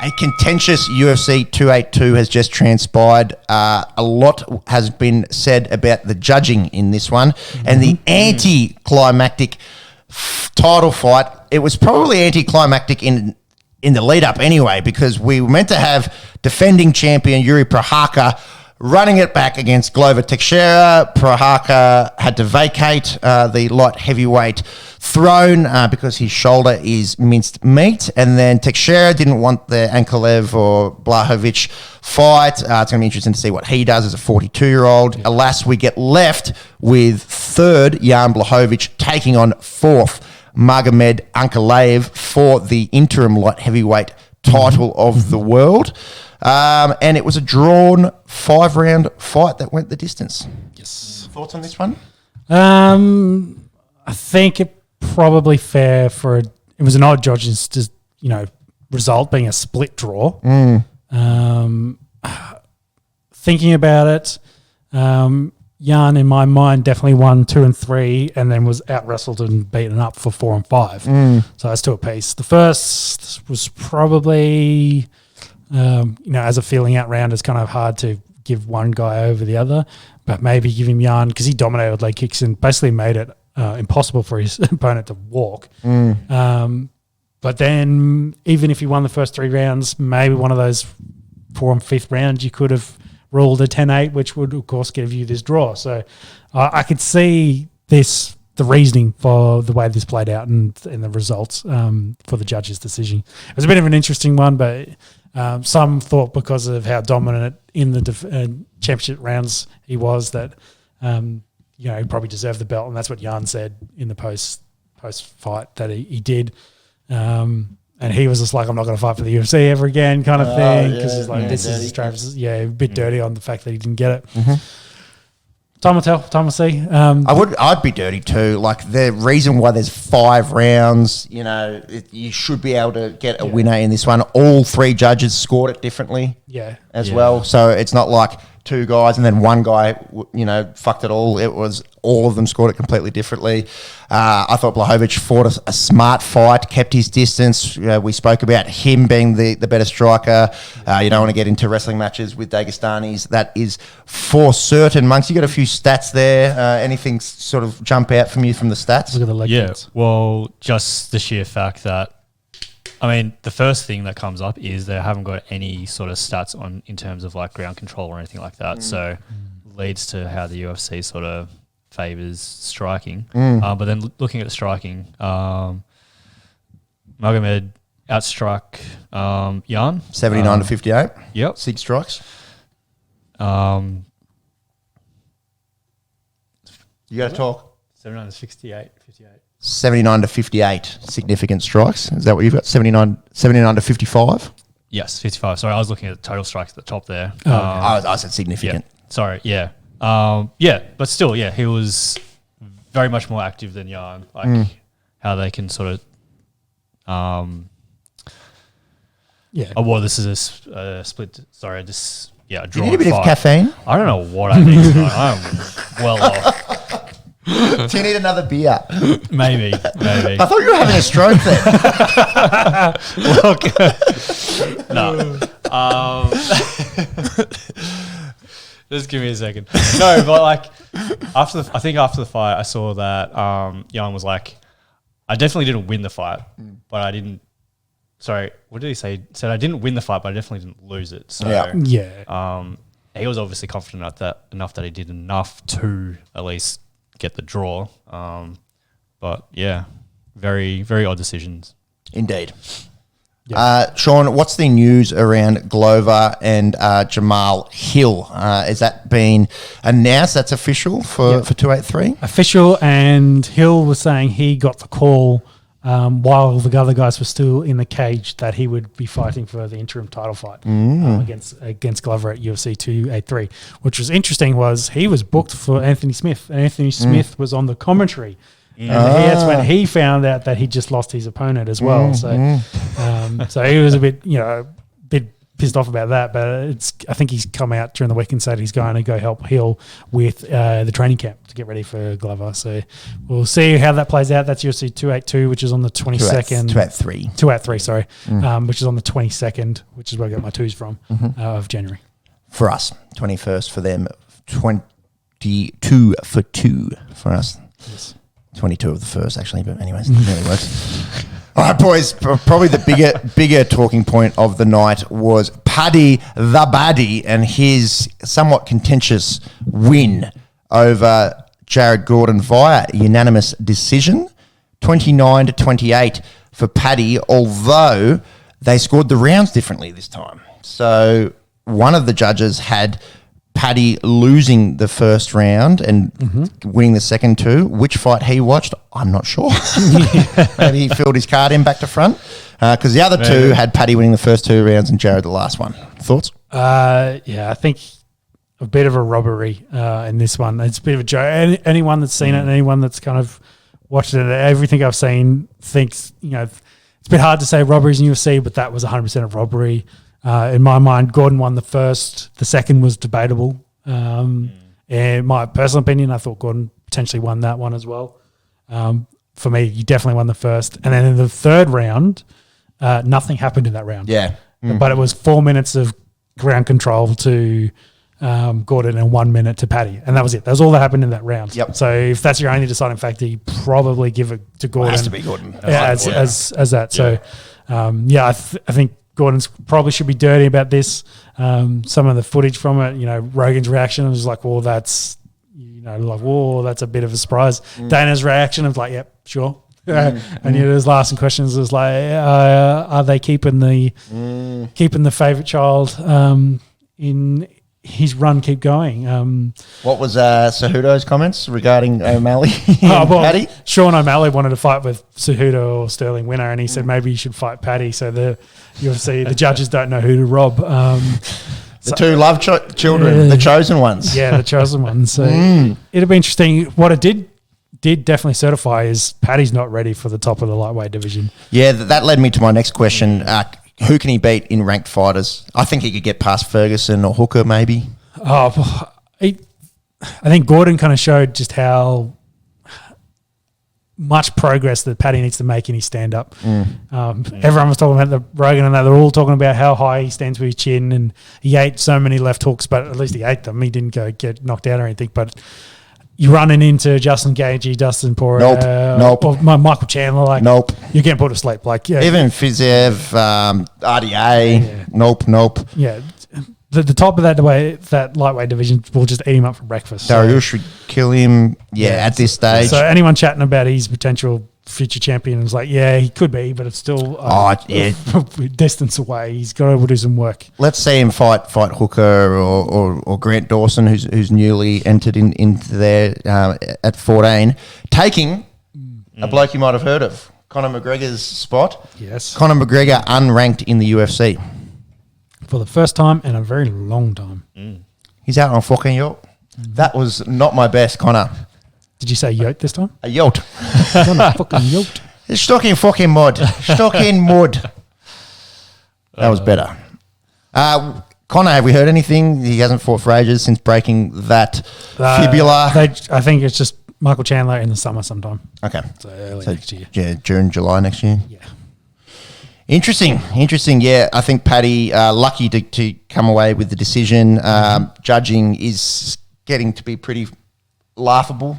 A contentious UFC 282 has just transpired. A lot has been said about the judging in this one and the anticlimactic title fight. It was probably anticlimactic in the lead up anyway, because we were meant to have defending champion Yuri Prochazka running it back against Glover Teixeira. Prochazka had to vacate the light heavyweight throne because his shoulder is minced meat. And then Teixeira didn't want the Ankalaev or Blachowicz fight. It's going to be interesting to see what he does as a 42-year-old. Yeah. Alas, we get left with third Jan Blachowicz taking on fourth Magomed Ankalaev for the interim light heavyweight title of the world. And it was a drawn 5-round fight that went the distance. Yes. Thoughts on this one? I think it probably fair for it was an odd judges result being a split draw. Thinking about it, Jan in my mind definitely won 2 and 3, and then was out wrestled and beaten up for 4 and 5. So that's 2 apiece. The first was probably. As a feeling out round, it's kind of hard to give one guy over the other, but maybe give him Jan because he dominated with leg kicks and basically made it impossible for his opponent to walk. But then even if he won the first 3 rounds, maybe one of those 4th and 5th rounds, you could have ruled a 10-8, which would, of course, give you this draw. So I could see the reasoning for the way this played out and the results for the judge's decision. It was a bit of an interesting one, but some thought because of how dominant in the championship rounds he was that he probably deserved the belt, and that's what Jan said in the post fight that he did. And he was just like, I'm not going to fight for the UFC ever again kind of thing, because he's like, this is Travis, a bit dirty on the fact that he didn't get it. Time will tell. Time will see. I'd be dirty too. Like, the reason why there's 5 rounds, you should be able to get a winner in this one. All 3 judges scored it differently. As well. So it's not like 2 guys and then one guy, fucked it all. It was all of them scored it completely differently. I thought Blachowicz fought a smart fight, kept his distance. We spoke about him being the better striker. You don't want to get into wrestling matches with Dagestanis. That is for certain. Monks, you got a few stats there. Anything sort of jump out from you from the stats? Look at the leg kicks. Well, just the sheer fact that, the first thing that comes up is they haven't got any sort of stats in terms of like ground control or anything like that. So leads to how the UFC sort of favours striking. But then looking at the striking, Magomed outstruck Jan 79 to 58. Yep, 6 strikes. You got to talk. 79 to 58. 79 to 58 significant strikes. Is that what you've got? 79 to 55? Yes, 55. Sorry, I was looking at the total strikes at the top there. I said significant. Yeah. Sorry, yeah. But still, he was very much more active than Jan. How they can sort of well, this is a split. Sorry, a drawn Do you need a bit fight. of caffeine? I don't know what I need tonight. I'm well off. Do you need another beer? Maybe. I thought you were having a stroke there. No. Just give me a second. No, but after the fight, I saw that Jan was like, I definitely didn't win the fight, but I didn't. Sorry, what did he say? He said I didn't win the fight, but I definitely didn't lose it. So he was obviously confident enough that he did enough to at least get the draw. But yeah, very, very odd decisions. Indeed. Yep. Sean, what's the news around Glover and Jamal Hill? Has that been announced? That's official for 283? Official, and Hill was saying he got the call while the other guys were still in the cage that he would be fighting for the interim title fight against Glover at UFC 283. Which was interesting was he was booked for Anthony Smith, and Anthony Smith was on the commentary. And that's when he found out that he just lost his opponent as well. So he was a bit, bit pissed off about that, but I think he's come out during the week and said he's going to go help Hill with the training camp to get ready for Glover. So we'll see how that plays out. That's UFC 282, which is on the 22nd. 283. 283, sorry, which is on the 22nd, which is where I got my twos from, of January. For us, 21st for them, 22 for 2 for us. Yes. 22 of the first, actually, but anyways, it really works. All right, boys, probably the bigger talking point of the night was Paddy the Baddy and his somewhat contentious win over Jared Gordon via unanimous decision, 29-28 for Paddy, although they scored the rounds differently this time. So one of the judges had Paddy losing the first round and winning the second two. Which fight he watched, I'm not sure. Maybe he filled his card in back to front because the other two had Paddy winning the first 2 rounds and Jared the last one. Thoughts? Yeah, I think a bit of a robbery in this one. It's a bit of a joke. Anyone that's seen it and anyone that's kind of watched it, everything I've seen thinks, it's a bit hard to say robberies in UFC, but that was 100% a robbery. In my mind, Gordon won the first. The second was debatable. In my personal opinion, I thought Gordon potentially won that one as well. For me, he definitely won the first. And then in the third round, nothing happened in that round. Yeah. But it was 4 minutes of ground control to Gordon and 1 minute to Paddy. And that was it. That was all that happened in that round. Yep. So if that's your only deciding factor, you probably give it to Gordon. It has to be Gordon. Yeah, as that. So, I think Gordon's probably should be dirty about this. Some of the footage from it, Rogan's reaction was like, well, that's, that's a bit of a surprise. Dana's reaction of like, yep, sure. And his last questions was like, are they keeping the favourite child in his run keep going? What was Cejudo's comments regarding O'Malley and Paddy? Sean O'Malley wanted to fight with Cejudo or Sterling Winner, and he said maybe you should fight Paddy. So the judges don't know who to rob. The two love children, the chosen ones. Yeah, the chosen ones. So it'll be interesting. What it did definitely certify is Paddy's not ready for the top of the lightweight division. Yeah, that led me to my next question. Who can he beat in ranked fighters? I think he could get past Ferguson or Hooker, maybe. I think Gordon kind of showed just how much progress that Paddy needs to make in his stand-up. Everyone was talking about the Rogan and that. They're all talking about how high he stands with his chin, and he ate so many left hooks, but at least he ate them. He didn't go get knocked out or anything, but you're running into Justin Gaethje, Dustin Poirier, or Michael Chandler. You're getting put to sleep. Even Fiziev, RDA, nope. Yeah, the top of that lightweight division will just eat him up for breakfast. Dariush would kill him. At this stage. So anyone chatting about his potential future champion is like, yeah, he could be, but it's still distance away. He's got to do some work. Let's see him fight Hooker or Grant Dawson, who's newly entered into there at 14, taking a bloke you might have heard of, Conor McGregor's spot. Yes, Conor McGregor unranked in the UFC for the first time in a very long time. He's out on fucking yacht. That was not my best, Conor. Did you say yacht this time? A yacht. He's on a fucking yacht. It's stuck in fucking mud. Stuck in mud. That was better. Conor, have we heard anything? He hasn't fought for ages since breaking that fibula. I think it's just Michael Chandler in the summer sometime. Okay. So early next year. Yeah, June, July next year. Yeah. Interesting. Yeah, I think Paddy, lucky to come away with the decision. Judging is getting to be pretty laughable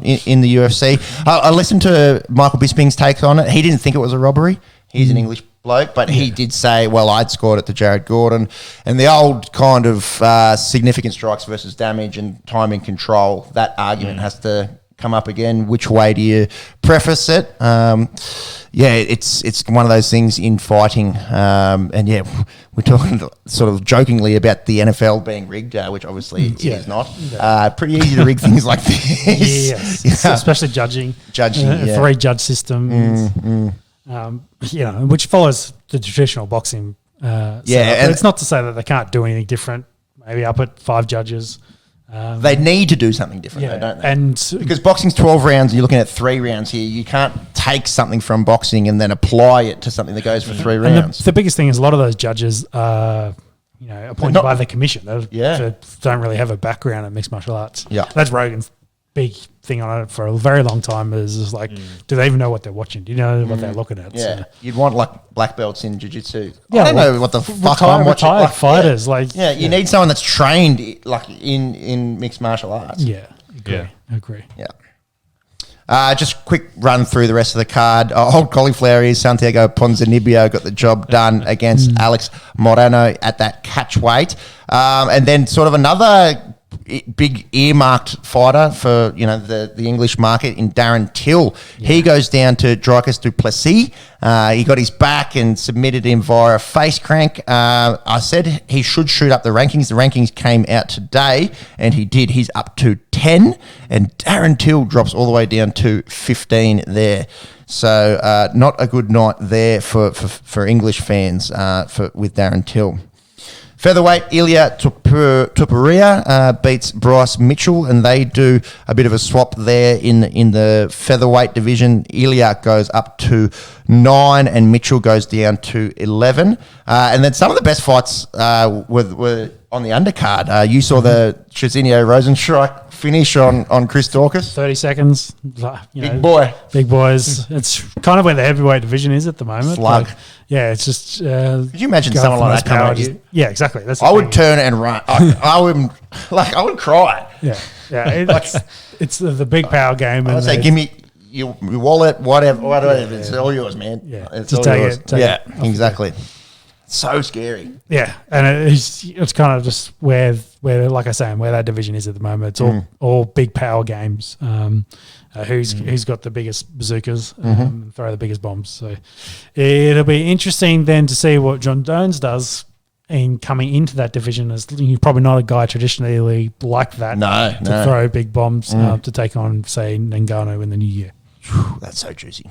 in the UFC. I listened to Michael Bisping's take on it. He didn't think it was a robbery. He's an English bloke, but he did say, well, I'd scored it to Jared Gordon. And the old kind of significant strikes versus damage and timing control, that argument has to come up again. Which way do you preface it? It's one of those things in fighting. We're talking sort of jokingly about the NFL being rigged, which obviously it is not. Pretty easy to rig things like this. Yes, especially judging. Three judge system. Which follows the traditional boxing. And it's not to say that they can't do anything different. Maybe up at 5 judges. They need to do something different, though, don't they? And Because boxing's 12 rounds and you're looking at 3 rounds here. You can't take something from boxing and then apply it to something that goes for 3 and rounds. the biggest thing is a lot of those judges are, appointed not- by the commission. Yeah. They don't really have a background in mixed martial arts. Yeah. That's Rogan's big thing on it for a very long time is like, do they even know what they're watching? Do you know what they're looking at? Yeah, So, you'd want like black belts in jiu-jitsu. Yeah, I don't well, know what the fuck I'm watching. retired Like, fighters, you need someone that's trained like in mixed martial arts. Yeah, agree. Yeah. Agree. Yeah. Just quick run through the rest of the card. Old cauliflower is Santiago Ponzinibbio got the job done against Alex Moreno at that catch weight, and then sort of another big earmarked fighter for the English market in Darren Till. He goes down to Dricus du Plessis. He got his back and submitted him via a face crank. I said he should shoot up the rankings. The rankings came out today, and he did. He's up to 10, and Darren Till drops all the way down to 15 there. So not a good night there for English fans with Darren Till. Featherweight, Ilya Tupuria beats Bryce Mitchell, and they do a bit of a swap there in the featherweight division. Ilya goes up to 9, and Mitchell goes down to 11. And then some of the best fights were on the undercard. You saw the Chizinho Rosenstrike finish on Chris Dawkins. 30 seconds. Big boy. Big boys. It's kind of where the heavyweight division is at the moment. Slug. It's just. Could you imagine going someone for like most that coming power at you? Yeah, exactly. That's the I would thing. turn and run. I would cry. Yeah. It's the big power game. I would say, give me your wallet, whatever. It's all yours, man. Yeah. It's Just all take yours. it, take Yeah, it. exactly. So scary. Yeah, and it's kind of just where like I say, where that division is at the moment. It's all big power games. Who's got the biggest bazookas, throw the biggest bombs. So it'll be interesting then to see what John Jones does in coming into that division. As you're probably not a guy traditionally like that. No. To throw big bombs to take on, say, Ngannou in the new year. That's so juicy.